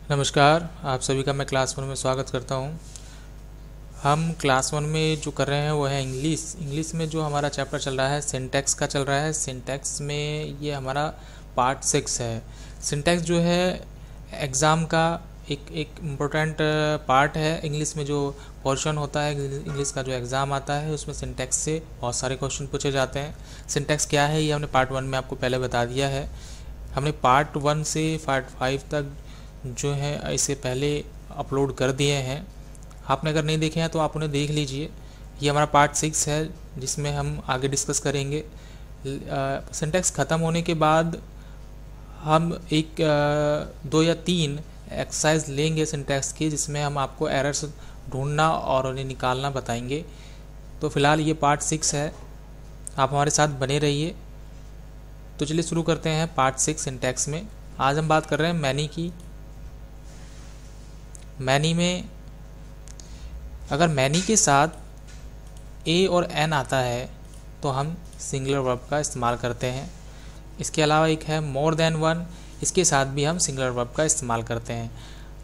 नमस्कार, आप सभी का मैं क्लास 1 में स्वागत करता हूं। हम क्लास 1 में जो कर रहे हैं वो है इंग्लिश में जो हमारा चैप्टर चल रहा है सिंटैक्स का चल रहा है। सिंटैक्स में ये हमारा पार्ट 6 है। सिंटैक्स जो है एग्ज़ाम का एक इम्पोर्टेंट पार्ट है। इंग्लिश में जो पोर्शन होता है, इंग्लिश का जो एग्ज़ाम आता है उसमें सिंटैक्स से बहुत सारे क्वेश्चन पूछे जाते हैं। सिंटैक्स क्या है ये हमने पार्ट 1 में आपको पहले बता दिया है। हमने पार्ट 1 से पार्ट 5 तक जो है इसे पहले अपलोड कर दिए हैं। आपने अगर नहीं देखे हैं तो आप उन्हें देख लीजिए। ये हमारा पार्ट 6 है जिसमें हम आगे डिस्कस करेंगे। सिंटैक्स ख़त्म होने के बाद हम एक 2 या 3 एक्सरसाइज लेंगे सिंटैक्स की, जिसमें हम आपको एरर्स ढूंढना और उन्हें निकालना बताएंगे। तो फ़िलहाल ये पार्ट 6 है, आप हमारे साथ बने रहिए। तो चलिए शुरू करते हैं पार्ट 6 सिंटैक्स में। आज हम बात कर रहे हैं मैनी की। मैनी में अगर मैनी के साथ ए और एन आता है तो हम सिंगुलर वर्ब का इस्तेमाल करते हैं। इसके अलावा एक है मोर देन वन, इसके साथ भी हम सिंगुलर वर्ब का इस्तेमाल करते हैं।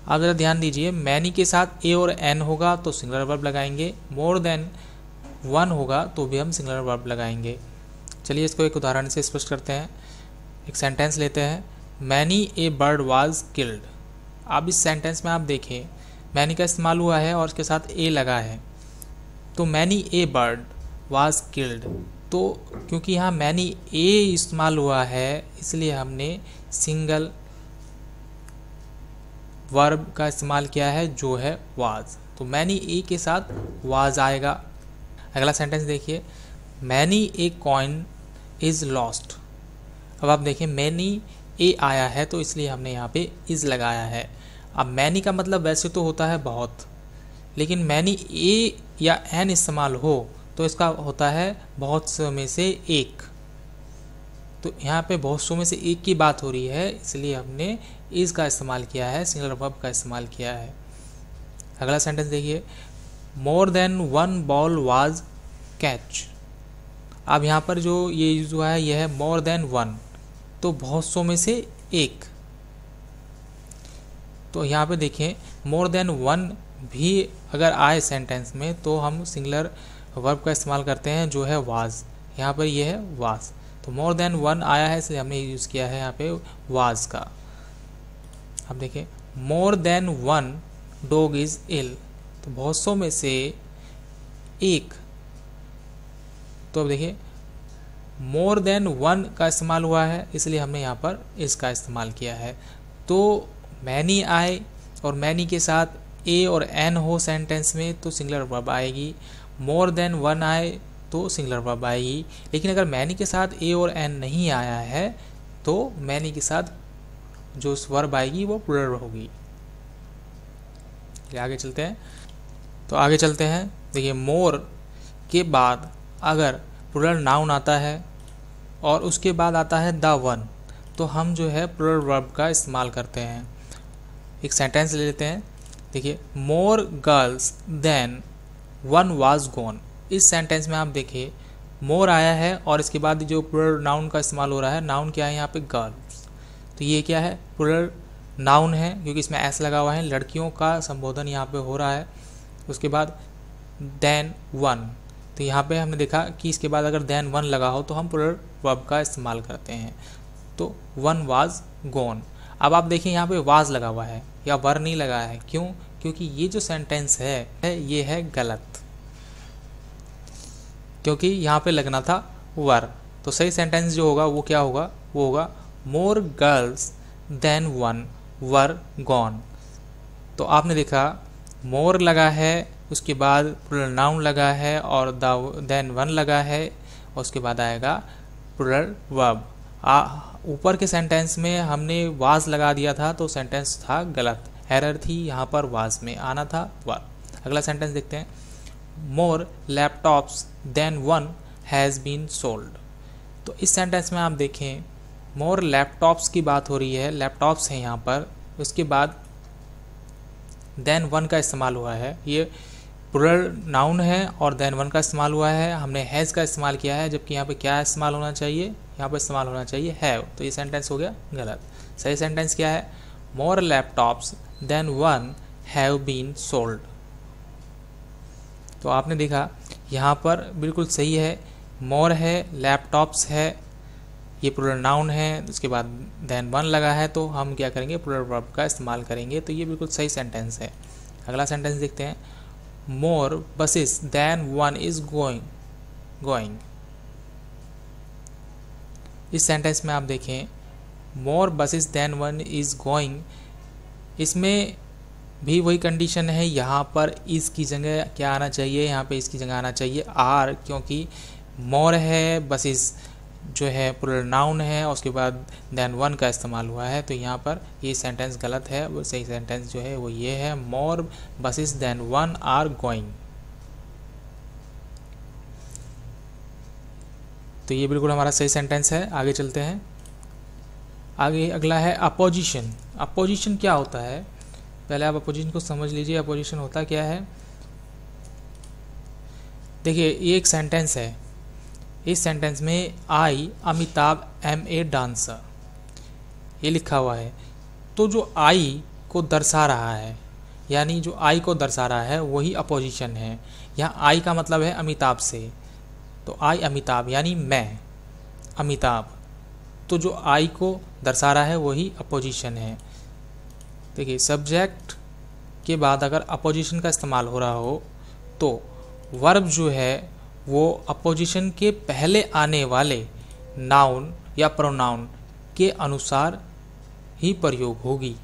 आप ज़रा ध्यान दीजिए, मैनी के साथ ए और एन होगा तो सिंगुलर वर्ब लगाएंगे, मोर देन वन होगा तो भी हम सिंगुलर वर्ब लगाएंगे। चलिए इसको एक उदाहरण से स्पष्ट करते हैं। एक सेंटेंस लेते हैं, many a bird was killed. अब इस सेंटेंस में आप देखें मैनी का इस्तेमाल हुआ है और उसके साथ ए लगा है, तो many a bird was killed. तो क्योंकि यहाँ मैनी ए इस्तेमाल हुआ है इसलिए हमने सिंगल वर्ब का इस्तेमाल किया है जो है वाज। तो मैनी ए के साथ वाज आएगा। अगला सेंटेंस देखिए, many a coin is lost. अब आप देखें मैनी ए आया है तो इसलिए हमने यहाँ पे इज़ लगाया है। अब मैनी का मतलब वैसे तो होता है बहुत, लेकिन मैनी ए या एन इस्तेमाल हो तो इसका होता है बहुत सौ में से एक। तो यहाँ पे बहुत सौ में से एक की बात हो रही है, इसलिए हमने इज़ का इस्तेमाल किया है, सिंगुलर वर्ब का इस्तेमाल किया है। अगला सेंटेंस देखिए, मोर than one ball was catch. अब यहाँ पर जो ये यूज़ हुआ है यह है मोर देन वन, तो बहुत सौ में से एक। तो यहाँ पे देखें मोर देन वन भी अगर आए सेंटेंस में तो हम सिंगुलर वर्ब का इस्तेमाल करते हैं जो है वाज। यहाँ पर ये है वाज, तो मोर देन वन आया है इसलिए हमने यूज़ किया है यहाँ पे वाज का। अब देखें more than one dog is ill, तो बहुत सौ में से एक। तो अब देखिए मोर देन वन का इस्तेमाल हुआ है इसलिए हमने यहाँ पर इसका इस्तेमाल किया है। तो मैनी आए और मैनी के साथ ए और एन हो सेंटेंस में तो सिंगुलर वर्ब आएगी। मोर देन वन आए तो सिंगुलर वर्ब आएगी। लेकिन अगर मैनी के साथ ए और एन नहीं आया है तो मैनी के साथ जो वर्ब आएगी वो प्लूरल होगी। आगे चलते हैं। तो आगे चलते हैं, देखिए मोर के बाद अगर प्लूरल नाउन आता है और उसके बाद आता है द वन, तो हम जो है प्लूरल वर्ब का इस्तेमाल करते हैं। एक सेंटेंस ले लेते हैं, देखिए more girls than one was gone. इस सेंटेंस में आप देखिए मोर आया है और इसके बाद जो प्लूरल नाउन का इस्तेमाल हो रहा है, नाउन क्या है यहाँ पे गर्ल्स, तो ये क्या है प्लूरल नाउन है क्योंकि इसमें एस लगा हुआ है, लड़कियों का संबोधन यहाँ पे हो रहा है। उसके बाद देन वन, तो यहाँ पे हमने देखा कि इसके बाद अगर देन वन लगा हो तो हम प्लूरल वर्ब का इस्तेमाल करते हैं। तो वन वाज गॉन। अब आप देखिए यहाँ पे वाज लगा हुआ है या वर नहीं लगा है, क्यों? क्योंकि ये जो सेंटेंस है ये है गलत, क्योंकि यहाँ पे लगना था वर। तो सही सेंटेंस जो होगा वो क्या होगा, वो होगा more girls than one were gone. तो आपने देखा मोर लगा है, उसके बाद प्लूरल नाउन लगा है और देन वन लगा है और उसके बाद आएगा प्लूरल वर्ब। ऊपर के सेंटेंस में हमने वाज लगा दिया था तो सेंटेंस था गलत, एरर थी, यहाँ पर वाज में आना था वर। अगला सेंटेंस देखते हैं, more laptops than one has been sold. तो इस सेंटेंस में आप देखें मोर लैपटॉप्स की बात हो रही है, लैपटॉप्स हैं यहाँ पर, उसके बाद देन वन का इस्तेमाल हुआ है। ये प्लूरल नाउन है और देन वन का इस्तेमाल हुआ है, हमने हैज़ का इस्तेमाल किया है, जबकि यहाँ पे क्या इस्तेमाल होना चाहिए, यहाँ पर इस्तेमाल होना चाहिए हैव। तो ये सेंटेंस हो गया गलत। सही सेंटेंस क्या है, मोर laptops than one have been sold। तो आपने देखा यहाँ पर बिल्कुल सही है, मोर है, लैपटॉप्स है, ये प्लूरल नाउन है, उसके बाद देन वन लगा है, तो हम क्या करेंगे, प्लूरल वर्ब का इस्तेमाल करेंगे। तो ये बिल्कुल सही सेंटेंस है। अगला सेंटेंस देखते हैं, more buses than one is going. इस सेंटेंस में आप देखें, more buses than one is going, इसमें भी वही कंडीशन है, यहाँ पर इसकी जगह क्या आना चाहिए, यहाँ पे इसकी जगह आना चाहिए आर, क्योंकि मोर है, बसेस जो है प्लूरल नाउन है, उसके बाद देन वन का इस्तेमाल हुआ है। तो यहाँ पर ये सेंटेंस गलत है। वो सही सेंटेंस जो है वो ये है, more buses than one are going. तो ये बिल्कुल हमारा सही सेंटेंस है। आगे चलते हैं। आगे अगला है अपोजिशन। अपोजिशन क्या होता है, पहले आप अपोजिशन को समझ लीजिए। अपोजिशन होता क्या है, देखिए ये एक सेंटेंस है। इस सेंटेंस में आई अमिताभ एम ए डांसर ये लिखा हुआ है। तो जो आई को दर्शा रहा है, यानी जो आई को दर्शा रहा है वही अपोजिशन है। यहाँ आई का मतलब है अमिताभ से, तो आई अमिताभ यानी मैं अमिताभ, तो जो आई को दर्शा रहा है वही अपोजिशन है। देखिए सब्जेक्ट के बाद अगर अपोजिशन का इस्तेमाल हो रहा हो तो वर्ब जो है वो अपोजिशन के पहले आने वाले नाउन या प्रोनाउन के अनुसार ही प्रयोग होगी।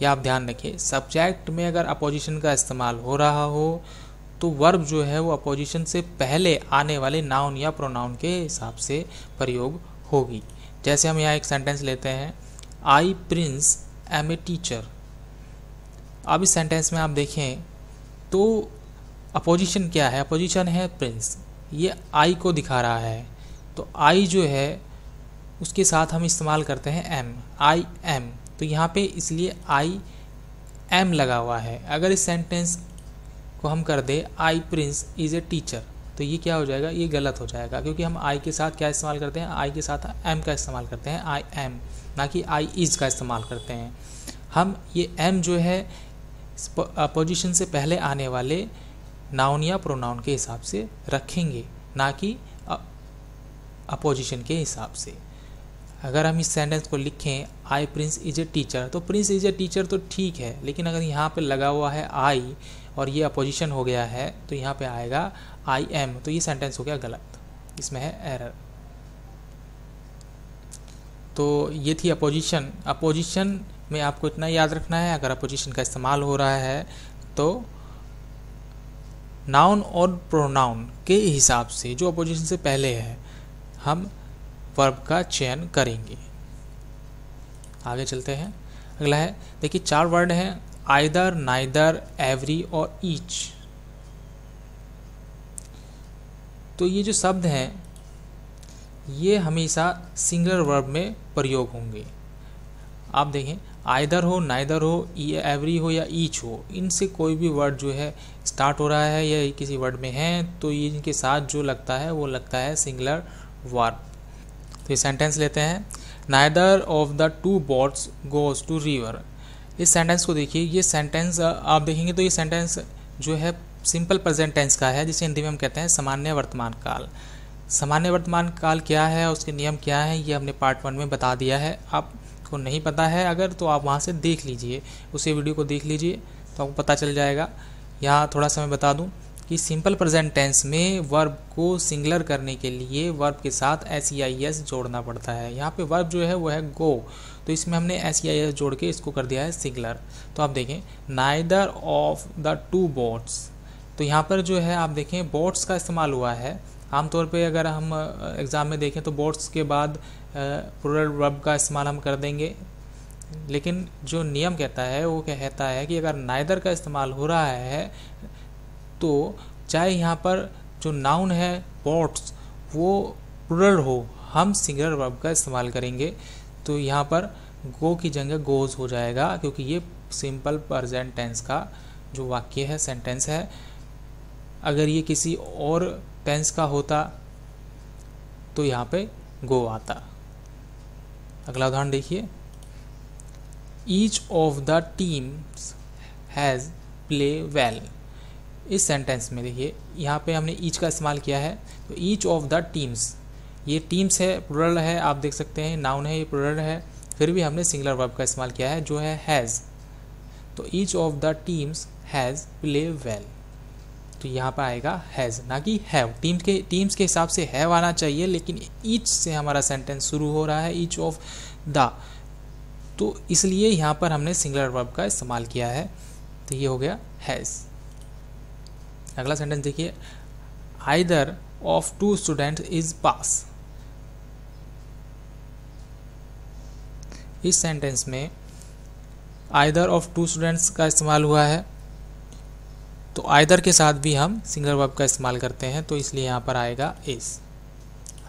या आप ध्यान रखिए, सब्जेक्ट में अगर अपोजिशन का इस्तेमाल हो रहा हो तो वर्ब जो है वो अपोजिशन से पहले आने वाले नाउन या प्रोनाउन के हिसाब से प्रयोग होगी। जैसे हम यहाँ एक सेंटेंस लेते हैं, आई प्रिंस एम ए टीचर। अब इस सेंटेंस में आप देखें तो अपोजिशन क्या है, अपोजिशन है प्रिंस, ये आई को दिखा रहा है। तो आई जो है उसके साथ हम इस्तेमाल करते हैं एम, आई एम। तो यहाँ पे इसलिए आई एम लगा हुआ है। अगर इस सेंटेंस को हम कर दे आई प्रिंस इज़ ए टीचर, तो ये क्या हो जाएगा, ये गलत हो जाएगा, क्योंकि हम आई के साथ क्या इस्तेमाल करते हैं, आई के साथ एम का इस्तेमाल करते हैं, आई एम, ना कि आई इज़ का इस्तेमाल करते हैं। हम ये एम जो है अपोजिशन से पहले आने वाले नाउन या प्रोनाउन के हिसाब से रखेंगे, ना कि अपोजिशन के हिसाब से। अगर हम इस सेंटेंस को लिखें आई प्रिंस इज ए टीचर, तो प्रिंस इज ए टीचर तो ठीक है, लेकिन अगर यहाँ पे लगा हुआ है आई और ये अपोजिशन हो गया है तो यहाँ पे आएगा आई एम, तो ये सेंटेंस हो गया गलत, इसमें है एरर। तो ये थी अपोजिशन। अपोजिशन में आपको इतना याद रखना है, अगर अपोजिशन का इस्तेमाल हो रहा है तो नाउन और प्रोनाउन के हिसाब से जो अपोजिशन से पहले है हम वर्ब का चयन करेंगे। आगे चलते हैं। अगला है, देखिए 4 वर्ड हैं, आइदर, नाइदर, एवरी और ईच। तो ये जो शब्द हैं ये हमेशा सिंगुलर वर्ब में प्रयोग होंगे। आप देखें आइदर हो, नाइदर हो, एवरी हो या ईच हो, इनसे कोई भी वर्ड जो है स्टार्ट हो रहा है या किसी वर्ड में है तो ये इनके साथ जो लगता है वो लगता है सिंगुलर वर्ब। तो ये सेंटेंस लेते हैं, neither of the 2 boats goes to river. इस सेंटेंस को देखिए, ये सेंटेंस आप देखेंगे तो ये सेंटेंस जो है सिंपल प्रेजेंट टेंस का है, जिसे हिंदी में हम कहते हैं सामान्य वर्तमान काल। सामान्य वर्तमान काल क्या है, उसके नियम क्या है, ये हमने पार्ट 1 में बता दिया है। आपको नहीं पता है अगर तो आप वहाँ से देख लीजिए, उसी वीडियो को देख लीजिए तो आपको पता चल जाएगा। यहाँ थोड़ा सा मैं बता दूँ कि सिंपल प्रेजेंट टेंस में वर्ब को सिंगुलर करने के लिए वर्ब के साथ SEIS जोड़ना पड़ता है। यहाँ पे वर्ब जो है वो है गो, तो इसमें हमने SEIS जोड़ के इसको कर दिया है सिंगुलर। तो आप देखें नाइदर ऑफ द 2 बोट्स, तो यहाँ पर जो है आप देखें बोट्स का इस्तेमाल हुआ है। आमतौर पे अगर हम एग्ज़ाम में देखें तो बोट्स के बाद प्लूरल वर्ब का इस्तेमाल हम कर देंगे, लेकिन जो नियम कहता है वो कहता है कि अगर नाइदर का इस्तेमाल हो रहा है तो चाहे यहाँ पर जो नाउन है बोट्स वो प्लूरल हो, हम सिंगुलर वर्ब का इस्तेमाल करेंगे। तो यहाँ पर गो की जगह गोज हो जाएगा, क्योंकि ये सिंपल प्रेजेंट टेंस का जो वाक्य है, सेंटेंस है। अगर ये किसी और टेंस का होता तो यहाँ पे गो आता। अगला उदाहरण देखिए, each of the teams has play well. इस सेंटेंस में देखिए यहाँ पे हमने ईच का इस्तेमाल किया है, तो ईच ऑफ द टीम्स, ये टीम्स है, प्लुरल है, आप देख सकते हैं नाउन है, ये प्लुरल है, फिर भी हमने सिंगुलर वर्ब का इस्तेमाल किया है जो है हैज़। तो each of the teams has play well, तो यहाँ पर आएगा हैज़ ना कि हैव। टीम्स के हिसाब से हैव आना चाहिए, लेकिन ईच से हमारा सेंटेंस शुरू हो रहा है, ईच ऑफ द, तो इसलिए यहाँ पर हमने सिंगुलर वर्ब का इस्तेमाल किया है, तो ये हो गया हैज़। अगला सेंटेंस देखिए, either of two students is pass. इस सेंटेंस में आइदर ऑफ टू स्टूडेंट्स का इस्तेमाल हुआ है, तो आइदर के साथ भी हम सिंगुलर वर्ब का इस्तेमाल करते हैं, तो इसलिए यहाँ पर आएगा इज।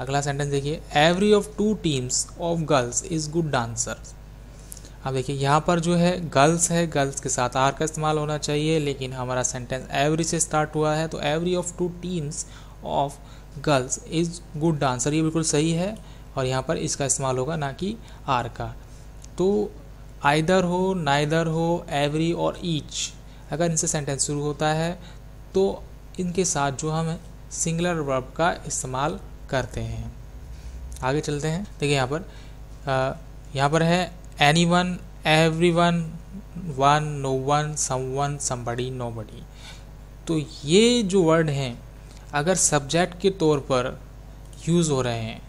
अगला सेंटेंस देखिए, every of two teams of girls is good dancer. अब देखिए यहाँ पर जो है गर्ल्स है, गर्ल्स के साथ आर का इस्तेमाल होना चाहिए, लेकिन हमारा सेंटेंस एवरी से स्टार्ट हुआ है, तो every of two teams of girls is good dancer, ये बिल्कुल सही है, और यहाँ पर इसका इस्तेमाल होगा ना कि आर का। तो आइदर हो, नाइदर हो, एवरी और ईच, अगर इनसे सेंटेंस शुरू होता है तो इनके साथ जो हम सिंगुलर वर्ब का इस्तेमाल करते हैं। आगे चलते हैं, देखिए यहाँ पर है anyone, everyone, one, no one, someone, somebody, nobody. तो ये जो वर्ड हैं अगर सब्जेक्ट के तौर पर यूज़ हो रहे हैं,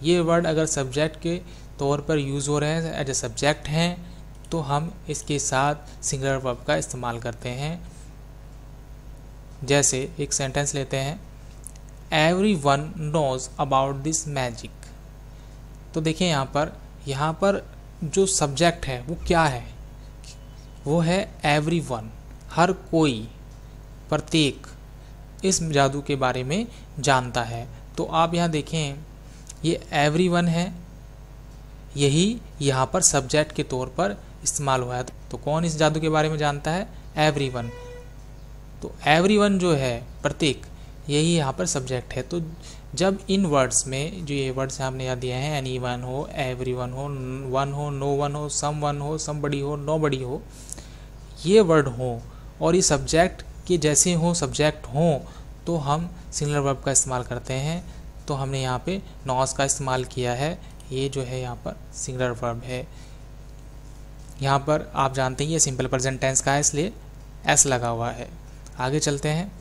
ये वर्ड अगर सब्जेक्ट के तौर पर यूज़ हो रहे हैं, एज ए सब्जेक्ट हैं, तो हम इसके साथ सिंगुलर वर्ब का इस्तेमाल करते हैं। जैसे एक सेंटेंस लेते हैं, everyone knows about this magic. तो देखिए यहाँ पर जो सब्जेक्ट है वो क्या है, वो है एवरीवन, हर कोई, प्रत्येक इस जादू के बारे में जानता है। तो आप यहाँ देखें ये एवरीवन है, यही यहाँ पर सब्जेक्ट के तौर पर इस्तेमाल हुआ है। तो कौन इस जादू के बारे में जानता है, एवरीवन। तो एवरीवन जो है प्रत्येक, यही यहाँ पर सब्जेक्ट है। तो जब इन वर्ड्स में जो ये वर्ड्स हमने यहाँ दिए हैं, एनीवन हो, एवरीवन हो, वन हो, नो वन हो, सम वन हो, समबडी हो, नोबडी हो, ये वर्ड हो और ये सब्जेक्ट के जैसे हो, सब्जेक्ट हो, तो हम सिंगुलर वर्ब का इस्तेमाल करते हैं। तो हमने यहाँ पे नॉस का इस्तेमाल किया है, ये जो है यहाँ पर सिंगुलर वर्ब है। यहाँ पर आप जानते हैं ये सिंपल प्रेजेंट टेंस का है, इसलिए एस लगा हुआ है। आगे चलते हैं,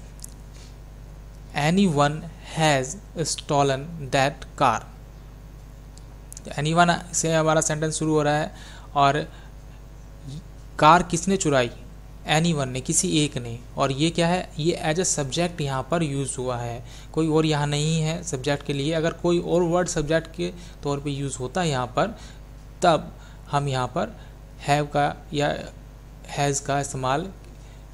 anyone has stolen that car. Anyone से हमारा सेंटेंस शुरू हो रहा है, और कार किसने चुराई, एनीवन ने, किसी एक ने, और ये क्या है, ये एज ए सब्जेक्ट यहाँ पर यूज़ हुआ है, कोई और यहाँ नहीं है सब्जेक्ट के लिए। अगर कोई और वर्ड सब्जेक्ट के तौर पे यूज़ होता है यहाँ पर, तब हम यहाँ पर हैव का या हैज़ का इस्तेमाल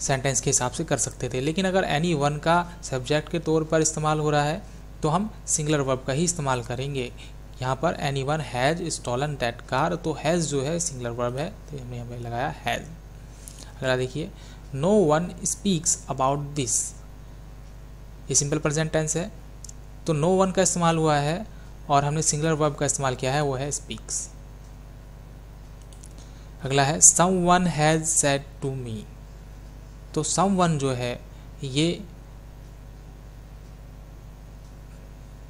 सेंटेंस के हिसाब से कर सकते थे। लेकिन अगर एनी वन का सब्जेक्ट के तौर पर इस्तेमाल हो रहा है तो हम सिंगुलर वर्ब का ही इस्तेमाल करेंगे। यहाँ पर any one has stolen that car, तो हैज़ जो है सिंगुलर वर्ब है, तो हमने यहाँ पर लगाया हैज़। अगला देखिए, no one speaks about this, ये सिंपल प्रेजेंट टेंस है, तो नो वन का इस्तेमाल हुआ है और हमने सिंगुलर वर्ब का इस्तेमाल किया है, वो है स्पीक्स। अगला है, someone has said to me. तो सम वन जो है ये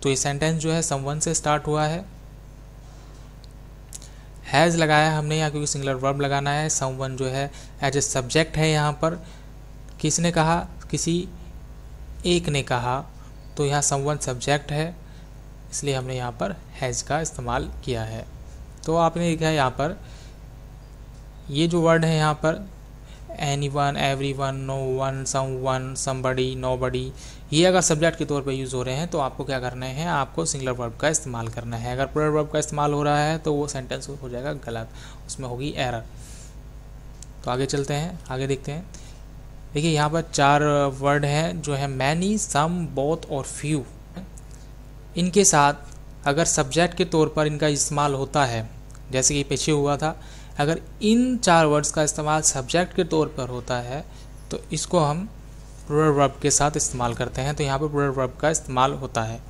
सेंटेंस जो है सम वन से स्टार्ट हुआ है, हैज़ लगाया हमने यहाँ क्योंकि सिंगुलर वर्ब लगाना है। सम वन जो है एज ए सब्जेक्ट है, यहाँ पर किसने कहा, किसी एक ने कहा, तो यहाँ सम वन सब्जेक्ट है, इसलिए हमने यहाँ पर हैज़ का इस्तेमाल किया है। तो आपने देखा यहाँ पर ये जो वर्ड है यहाँ पर एनीवन, एवरीवन, नो वन, सम वन, समबडी, नोबडी, ये अगर सब्जेक्ट के तौर पे यूज़ हो रहे हैं तो आपको क्या करना है, आपको सिंगुलर वर्ब का इस्तेमाल करना है। अगर प्लुरल वर्ब का इस्तेमाल हो रहा है तो वो सेंटेंस हो जाएगा गलत, उसमें होगी एरर। तो आगे चलते हैं, आगे देखते हैं। देखिए यहाँ पर 4 वर्ड हैं जो है मैनी, सम, बोथ और फ्यू। इनके साथ अगर सब्जेक्ट के तौर पर इनका इस्तेमाल होता है, जैसे कि पीछे हुआ था, अगर इन 4 वर्ड्स का इस्तेमाल सब्जेक्ट के तौर पर होता है तो इसको हम प्लुरल वर्ब के साथ इस्तेमाल करते हैं। तो यहाँ पर प्लुरल वर्ब का इस्तेमाल होता है।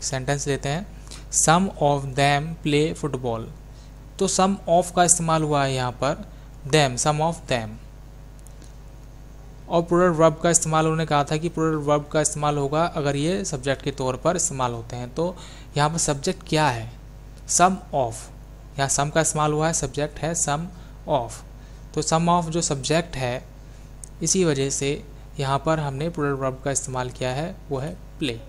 सेंटेंस लेते हैं, सम ऑफ देम प्ले फुटबॉल। तो सम ऑफ का इस्तेमाल हुआ है यहाँ पर, देम, सम ऑफ देम। और प्लूरल वर्ब का इस्तेमाल उन्होंने कहा था कि प्लूरल वर्ब का इस्तेमाल होगा अगर ये सब्जेक्ट के तौर पर इस्तेमाल होते हैं। तो यहाँ पर सब्जेक्ट क्या है, सम ऑफ, यहाँ सम का इस्तेमाल हुआ है, सब्जेक्ट है सम ऑफ। तो सम ऑफ जो सब्जेक्ट है, इसी वजह से यहाँ पर हमने प्लूरल वर्ब का इस्तेमाल किया है, वो है प्ले।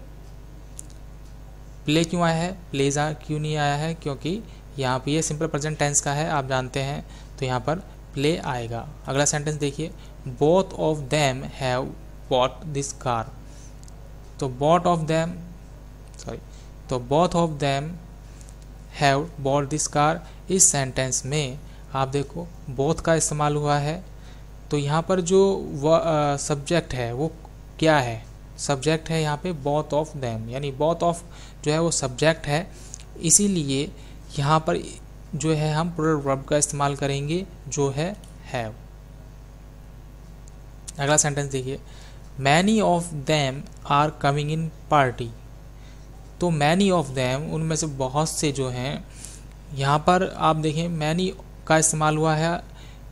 प्ले क्यों आया है, प्लेज क्यों नहीं आया है, क्योंकि यहाँ पे ये सिंपल प्रेजेंट टेंस का है, आप जानते हैं, तो यहाँ पर प्ले आएगा। अगला सेंटेंस देखिए, both of them have bought this car. तो बोथ ऑफ देम, तो both of them have bought this car, इस सेंटेंस में आप देखो बोथ का इस्तेमाल हुआ है। तो यहाँ पर जो सब्जेक्ट है वो क्या है, सब्जेक्ट है यहाँ पे बोथ ऑफ देम, यानी बोथ ऑफ जो है वो सब्जेक्ट है, इसीलिए यहाँ पर जो है हम प्लूरल वर्ब का इस्तेमाल करेंगे जो है हैव। अगला सेंटेंस देखिए, many of them are coming in party. तो मैनी ऑफ देम, उनमें से बहुत से जो हैं, यहाँ पर आप देखें मैनी का इस्तेमाल हुआ है,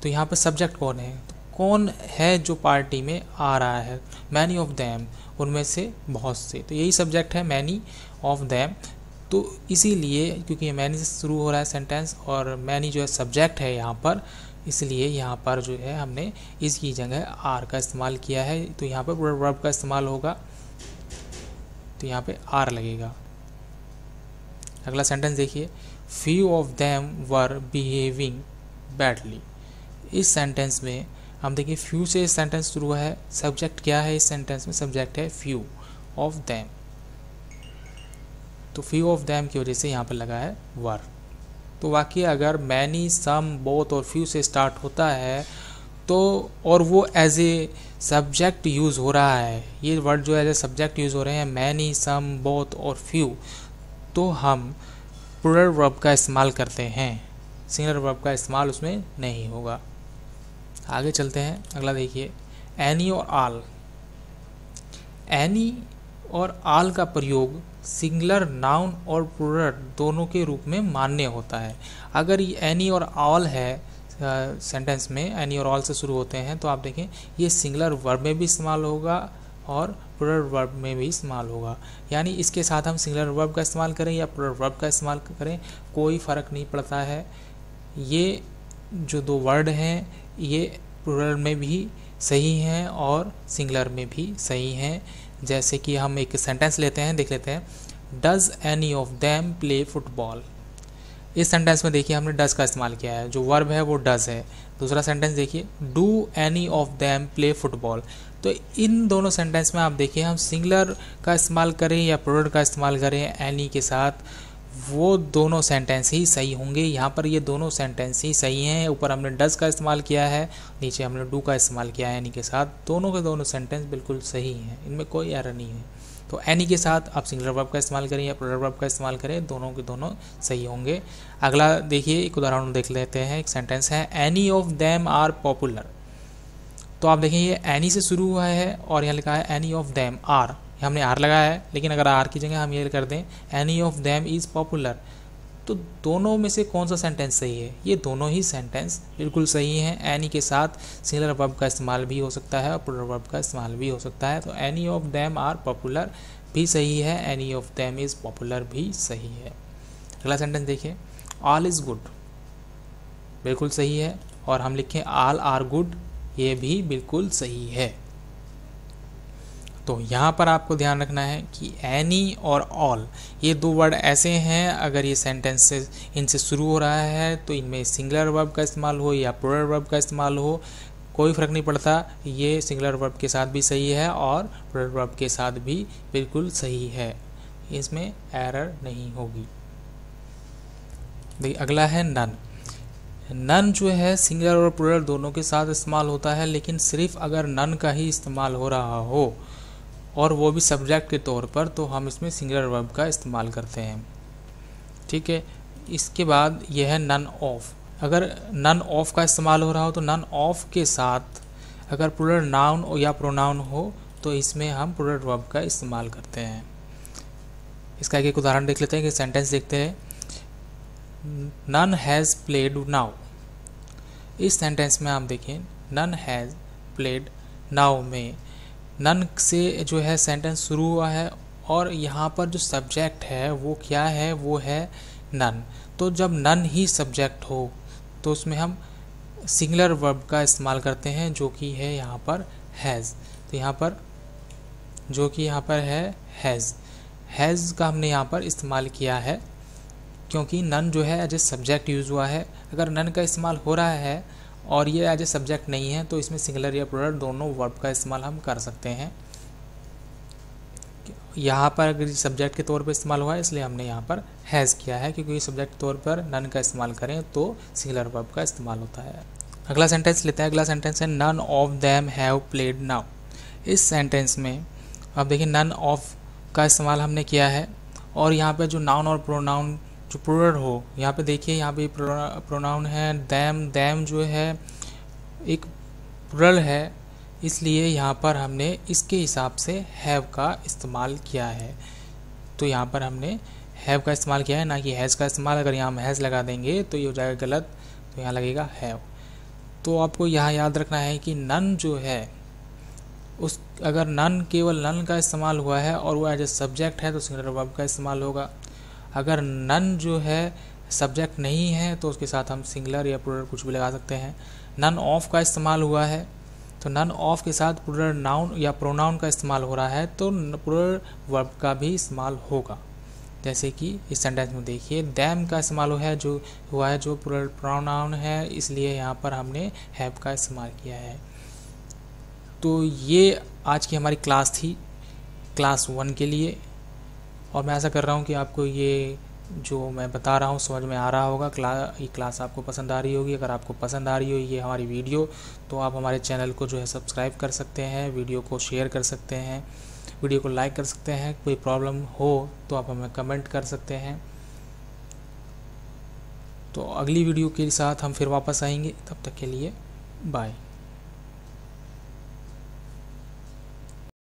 तो यहाँ पर सब्जेक्ट कौन है, तो कौन है जो पार्टी में आ रहा है, मैनी ऑफ देम, उनमें से बहुत से, तो यही सब्जेक्ट है मैनी ऑफ देम। तो इसीलिए क्योंकि मैनी से शुरू हो रहा है सेंटेंस और मैनी जो है सब्जेक्ट है यहाँ पर, इसलिए यहाँ पर जो है हमने इसकी जगह आर का इस्तेमाल किया है। तो यहाँ पर प्लूरल वर्ब का इस्तेमाल होगा, तो यहाँ पे आर लगेगा। अगला सेंटेंस देखिए, few of them were behaving badly. इस सेंटेंस में हम देखिए फ्यू से इस सेंटेंस शुरू हुआ है, सब्जेक्ट क्या है इस सेंटेंस में, सब्जेक्ट है फ्यू ऑफ देम। तो फ्यू ऑफ देम की वजह से यहाँ पर लगा है वर। तो वाकई अगर मैनी, सम, बोथ और फ्यू से स्टार्ट होता है तो, और वो एज ए सब्जेक्ट यूज़ हो रहा है, ये वर्ड जो एज ए सब्जेक्ट यूज़ हो रहे हैं, मैनी, सम, बोथ और फ्यू, तो हम प्लूरल वर्ब का इस्तेमाल करते हैं, सिंगुलर वर्ब का इस्तेमाल उसमें नहीं होगा। आगे चलते हैं, अगला देखिए, एनी और आल। एनी और आल का प्रयोग सिंगुलर, नाउन और प्लूरल दोनों के रूप में मान्य होता है। अगर ये एनी और ऑल है सेंटेंस में, एनी और ऑल से शुरू होते हैं, तो आप देखें ये सिंगुलर वर्ब में भी इस्तेमाल होगा और प्लूरल वर्ब में भी इस्तेमाल होगा। यानी इसके साथ हम सिंगुलर वर्ब का इस्तेमाल करें या प्लूरल वर्ब का इस्तेमाल करें, कोई फ़र्क नहीं पड़ता है। ये जो दो वर्ड हैं ये प्लूरल में भी सही हैं और सिंगुलर में भी सही हैं। जैसे कि हम एक सेंटेंस लेते हैं, देख लेते हैं, does any of them play football. इस सेंटेंस में देखिए हमने डज का इस्तेमाल किया है, जो वर्ब है वो डज है। दूसरा सेंटेंस देखिए, do any of them play football. तो इन दोनों सेंटेंस में आप देखिए हम सिंगुलर का इस्तेमाल करें या प्लूरल का इस्तेमाल करें एनी के साथ, वो दोनों सेंटेंस ही सही होंगे। यहाँ पर ये दोनों सेंटेंस ही सही हैं। ऊपर हमने डज का इस्तेमाल किया है, नीचे हमने डू का इस्तेमाल किया है एनी के साथ, दोनों के दोनों सेंटेंस बिल्कुल सही हैं, इनमें कोई एरर नहीं है। तो एनी के साथ आप सिंगुलर वर्ब का इस्तेमाल करें या प्लूरल वर्ब का इस्तेमाल करें, दोनों के दोनों सही होंगे। अगला देखिए, एक उदाहरण देख लेते हैं। एक सेंटेंस है, any of them are popular. तो आप देखें ये एनी से शुरू हुआ है और यहाँ लिखा है एनी ऑफ देम आर, हमने आर लगाया है, लेकिन अगर आर की जगह हम ये कर दें any of them is popular, तो दोनों में से कौन सा सेंटेंस सही है? ये दोनों ही सेंटेंस बिल्कुल सही हैं। एनी के साथ सिंगुलर वर्ब का इस्तेमाल भी हो सकता है और प्लूरल वर्ब का इस्तेमाल भी हो सकता है। तो any of them are popular भी सही है, any of them is popular भी सही है। अगला सेंटेंस देखिए, ऑल इज़ गुड, बिल्कुल सही है। और हम लिखें ऑल आर गुड, ये भी बिल्कुल सही है। तो यहाँ पर आपको ध्यान रखना है कि एनी और ऑल ये दो वर्ड ऐसे हैं, अगर ये सेंटेंस से इनसे शुरू हो रहा है तो इनमें सिंगुलर वर्ब का इस्तेमाल हो या प्लूरल वर्ब का इस्तेमाल हो, कोई फ़र्क नहीं पड़ता। ये सिंगुलर वर्ब के साथ भी सही है और प्लूरल वर्ब के साथ भी बिल्कुल सही है, इसमें एरर नहीं होगी। देखिए अगला है नन। नन जो है सिंगुलर और प्लूरल दोनों के साथ इस्तेमाल होता है, लेकिन सिर्फ अगर नन का ही इस्तेमाल हो रहा हो और वो भी सब्जेक्ट के तौर पर, तो हम इसमें सिंगुलर वर्ब का इस्तेमाल करते हैं। ठीक है, इसके बाद यह है नन ऑफ। अगर नन ऑफ का इस्तेमाल हो रहा हो तो नन ऑफ के साथ अगर प्लूरल नाउन या प्रोनाउन हो तो इसमें हम प्लूरल वर्ब का इस्तेमाल करते हैं। इसका एक उदाहरण देख लेते हैं कि सेंटेंस देखते हैं। None has played now. इस सेंटेंस में आप देखें नन हैज़ प्लेड नाउ में नन से जो है सेंटेंस शुरू हुआ है और यहाँ पर जो सब्जेक्ट है वो क्या है, वो है नन। तो जब नन ही सब्जेक्ट हो तो उसमें हम सिंगुलर वर्ब का इस्तेमाल करते हैं जो कि है यहाँ पर हैज़। तो यहाँ पर जो कि यहाँ पर है हैज़ का हमने यहाँ पर इस्तेमाल किया है क्योंकि नन जो है एज ए सब्जेक्ट यूज़ हुआ है। अगर नन का इस्तेमाल हो रहा है और ये एज ए सब्जेक्ट नहीं है तो इसमें सिंगुलर या प्लूरल दोनों वर्ब का इस्तेमाल हम कर सकते हैं। यहाँ पर अगर सब्जेक्ट के तौर पर इस्तेमाल हुआ है इसलिए हमने यहाँ पर हैज़ किया है, क्योंकि सब्जेक्ट के तौर पर नन का इस्तेमाल करें तो सिंगुलर वर्ब का इस्तेमाल होता है। अगला सेंटेंस लेते हैं। अगला सेंटेंस है none of them have played now. इस सेंटेंस में अब देखिए नन ऑफ का इस्तेमाल हमने किया है और यहाँ पे जो नाउन और प्रोनाउन जो प्लूरल हो, यहाँ पे देखिए यहाँ पे प्रोनाउन है देम जो है एक प्लूरल है, इसलिए यहाँ पर हमने इसके हिसाब से हैव का इस्तेमाल किया है। तो यहाँ पर हमने हैव का इस्तेमाल किया है, ना कि हैज़ का इस्तेमाल। अगर यहाँ हम हैज़ लगा देंगे तो ये हो जाएगा गलत, तो यहाँ लगेगा हैव। तो आपको यहाँ याद रखना है कि नन जो है उस अगर नन केवल नन का इस्तेमाल हुआ है और वो एज ए सब्जेक्ट है तो सिंगुलर वर्ब का इस्तेमाल होगा। अगर नन जो है सब्जेक्ट नहीं है तो उसके साथ हम सिंगुलर या प्लूरल कुछ भी लगा सकते हैं। नन ऑफ का इस्तेमाल हुआ है तो नन ऑफ के साथ प्लूरल नाउन या प्रोनाउन का इस्तेमाल हो रहा है तो प्लूरल वर्ब का भी इस्तेमाल होगा। जैसे कि इस सेंटेंस में देखिए दैम का इस्तेमाल हुआ है जो प्लूरल प्रोनाउन है, इसलिए यहाँ पर हमने हैव का इस्तेमाल किया है। तो ये आज की हमारी क्लास थी क्लास 1 के लिए, और मैं ऐसा कर रहा हूँ कि आपको ये जो मैं बता रहा हूँ समझ में आ रहा होगा। ये क्लास आपको पसंद आ रही होगी। अगर आपको पसंद आ रही हो ये हमारी वीडियो तो आप हमारे चैनल को जो है सब्सक्राइब कर सकते हैं, वीडियो को शेयर कर सकते हैं, वीडियो को लाइक कर सकते हैं। कोई प्रॉब्लम हो तो आप हमें कमेंट कर सकते हैं। तो अगली वीडियो के साथ हम फिर वापस आएंगे, तब तक के लिए बाय।